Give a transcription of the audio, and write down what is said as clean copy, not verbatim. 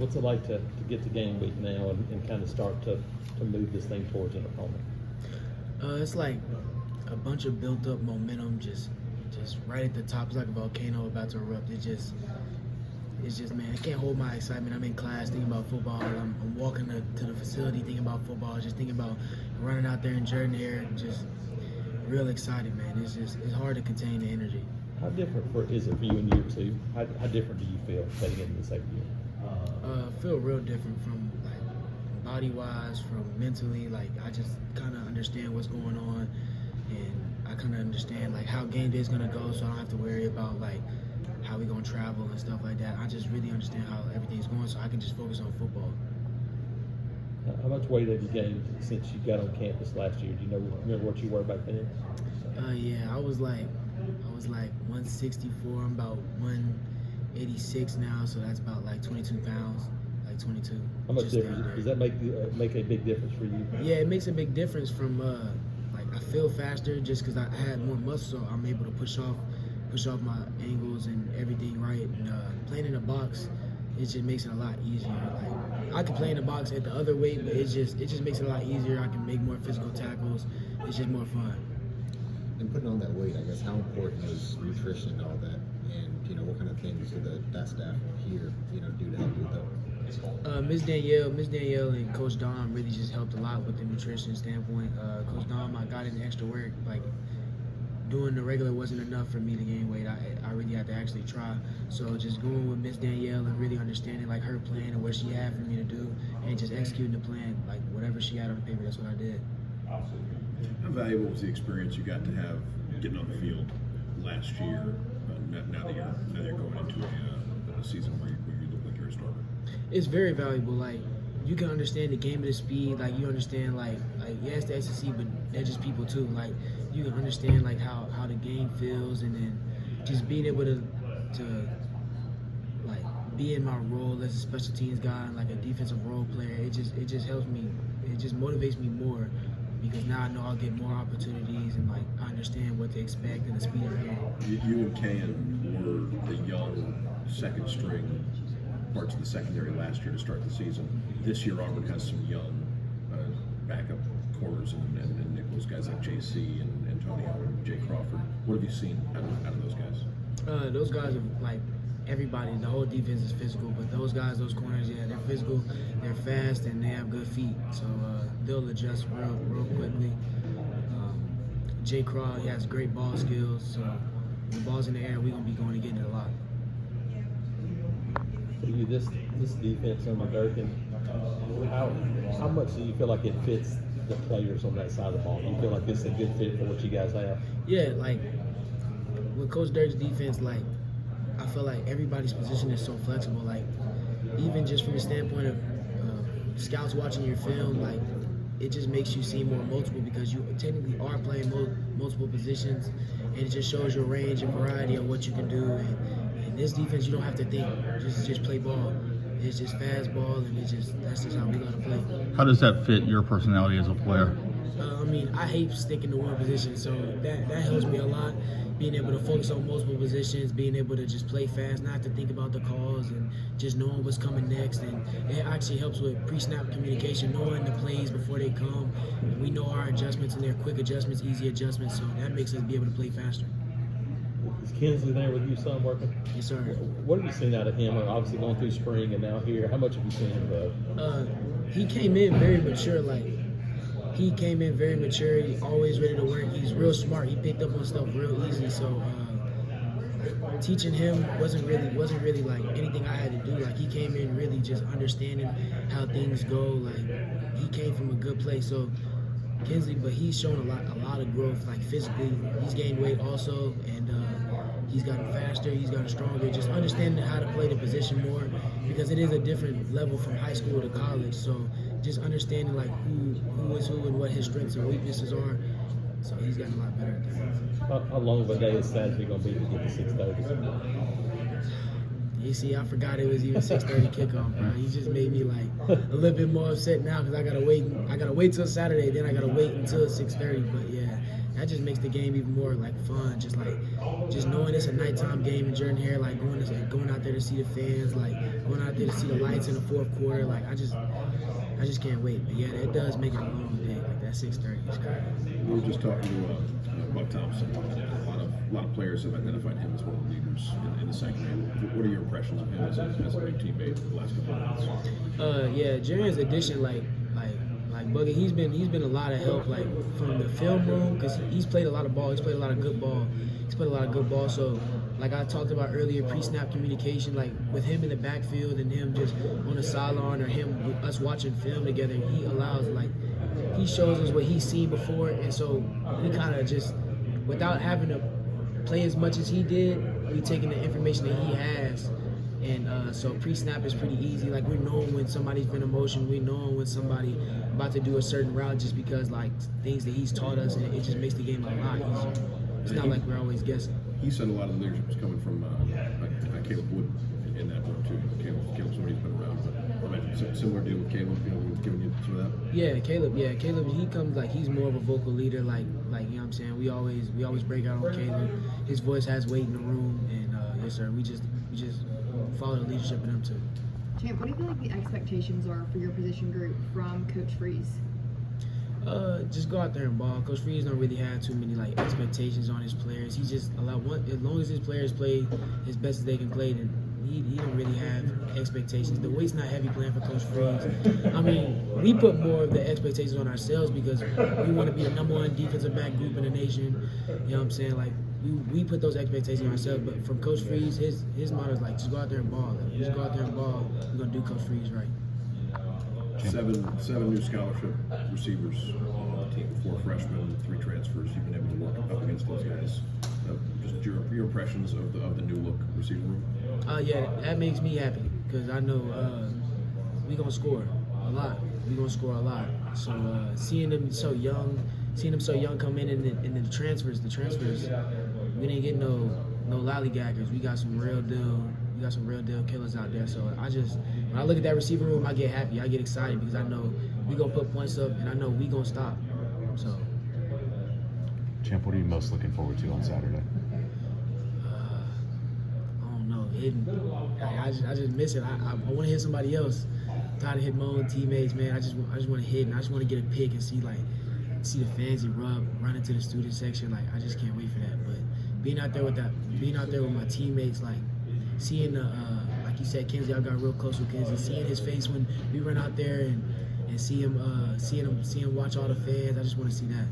What's it like to get to game week now and kind of start to move this thing towards an opponent? It's like a bunch of built up momentum, just right at the top. It's like a volcano about to erupt. It's just man, I can't hold my excitement. I'm in class thinking about football. I'm walking to the facility thinking about football. Just thinking about running out there in Jordan-Hare. Just real excited, man. It's hard to contain the energy. How different is it for you in year two? How different do you feel heading into the second year? I feel real different from like body-wise, from mentally. Like I just kind of understand what's going on, and I kind of understand like how game day is gonna go, so I don't have to worry about like how we gonna travel and stuff like that. I just really understand how everything's going, so I can just focus on football. How much weight have you gained since you got on campus last year? Do you remember what you were back then? Yeah, I was like 164. I'm about 186 now, so that's about like 22 pounds, like 22. How much Just difference down does there. that make a big difference for you? Yeah, it makes a big difference from like I feel faster just because I had more muscle, so I'm able to push off my angles and everything right. And playing in the box, it just makes it a lot easier. Like I can play in the box at the other weight, but it just makes it a lot easier. I can make more physical tackles. It's just more fun. And putting on that weight, I guess, how important is nutrition and all that? And, what kind of things do that staff here, do to help you with that? Miss Danielle and Coach Dom really just helped a lot with the nutrition standpoint. Coach Dom, I got in extra work. Like, doing the regular wasn't enough for me to gain weight. I really had to actually try. So just going with Miss Danielle and really understanding like her plan and what she had for me to do, and just executing the plan, like whatever she had on the paper, that's what I did. How valuable was the experience you got to have getting on the field last year? Now that you're going into a season where you look like you're a starter. It's very valuable. Like you can understand the game of the speed. Like you understand like yeah, it's the SEC, but they're just people too. Like you can understand like how the game feels, and then just being able to like be in my role as a special teams guy and like a defensive role player. It just helps me. It just motivates me more. Because now I know I'll get more opportunities and like I understand what to expect and the speed of the game. You and Can were the young second string parts of the secondary last year to start the season. This year Auburn has some young backup corners and Nichols, guys like JC and Antonio and Jay Crawford. What have you seen out of those guys? Those guys are like everybody. The whole defense is physical, but those guys, those corners, yeah, they're physical, they're fast, and they have good feet. So they'll adjust real quickly. Jay Craw, he has great ball skills. So when the ball's in the air, we're gonna be going to get it a lot. For you, this defense under Durkin, how much do you feel like it fits the players on that side of the ball? Do you feel like this is a good fit for what you guys have? Yeah, like with Coach Dirk's defense, like I feel like everybody's position is so flexible. Like even just from the standpoint of scouts watching your film, like it just makes you see more multiple because you technically are playing multiple positions, and it just shows your range and variety of what you can do. And this defense, you don't have to think, just play ball. It's just fast ball, and that's just how we gotta play. How does that fit your personality as a player? I mean, I hate sticking to one position, so that helps me a lot. Being able to focus on multiple positions, being able to just play fast, not have to think about the calls, and just knowing what's coming next. And it actually helps with pre-snap communication, knowing the plays before they come. And we know our adjustments, and they're quick adjustments, easy adjustments, so that makes us be able to play faster. Is Kinsley there with you, son, working? Yes, sir. What have you seen out of him? Obviously going through spring and now here. How much have you seen him grow? He came in very mature, he came in very mature. He's always ready to work. He's real smart. He picked up on stuff real easy. So teaching him wasn't really like anything I had to do. Like he came in really just understanding how things go. Like he came from a good place. So Kinsley, but he's shown a lot of growth. Like physically, he's gained weight also, and he's gotten faster. He's gotten stronger. Just understanding how to play the position more because it is a different level from high school to college. So just understanding like who is who and what his strengths and weaknesses are. So he's gotten a lot better at that. How long of a day is Saturday going to be to get to 6:30? You see, I forgot it was even 6:30 kickoff, bro. He just made me like a little bit more upset now because I gotta wait till Saturday, then I gotta wait until 6:30. But yeah, that just makes the game even more like fun. Just knowing it's a nighttime game in Jordan Hare, like going out there to see the fans, like going out there to see the lights in the fourth quarter. Like I just can't wait. But yeah, it does make it a long day. Like that 6:30 is crazy. We were just talking to Buck Thompson. A lot of players have identified him as one of the leaders in the second half. What are your impressions of him as a new teammate the last couple of months? Yeah, Jaren's addition, like Buggy, he's been a lot of help, like from the film room, because he's played a lot of ball. He's played a lot of good ball. So, like I talked about earlier, pre-snap communication, like with him in the backfield and him just on the sideline, or us watching film together, he shows us what he's seen before, and so we kind of just, without having to play as much as he did, we taking the information that he has. And so pre-snap is pretty easy. Like, we know when somebody's been in motion. We know when somebody about to do a certain route, just because like things that he's taught us, and it just makes the game a lot easier. It's not like we're always guessing. He said a lot of the leadership is coming from like Caleb Wood in that room too. Caleb's somebody who's been around, but I imagine similar deal with Caleb, giving you some of that. Yeah, Caleb, he comes like he's more of a vocal leader. Like you know what I'm saying. We always break out on Caleb. His voice has weight in the room, and yes sir, we just follow the leadership of them too. Champ, what do you feel like the expectations are for your position group from Coach Freeze? Just go out there and ball. Coach Freeze don't really have too many like expectations on his players. He just as long as his players play as best as they can play, then he don't really have expectations. The weight's not heavy playing for Coach Freeze. I mean, we put more of the expectations on ourselves because we want to be the #1 defensive back group in the nation. You know what I'm saying? Like we put those expectations on ourselves. But from Coach Freeze, his motto is like, just go out there and ball. Like, just go out there and ball. We're gonna do Coach Freeze right. Seven new scholarship receivers on the team, 4 freshmen, 3 transfers. You've been able to work up against those guys. Just your impressions of the new look receiver room. Yeah, that makes me happy because I know we gonna score a lot. So seeing them so young come in the transfers, we didn't get no lollygaggers. We got some real deal killers out there. So when I look at that receiver room, I get happy. I get excited because I know we gonna put points up, and I know we gonna stop. So. Champ, what are you most looking forward to on Saturday? I don't know. I just miss it. I want to hit somebody else. I'm tired of hitting my own teammates, man. I just want to hit, and I just want to get a pick and see the fans erupt, run into the student section. Like, I just can't wait for that. But being out there with my teammates, like seeing like you said, Kenzie, I got real close with Kenzie. Seeing his face when we run out there and see him watch all the fans. I just want to see that.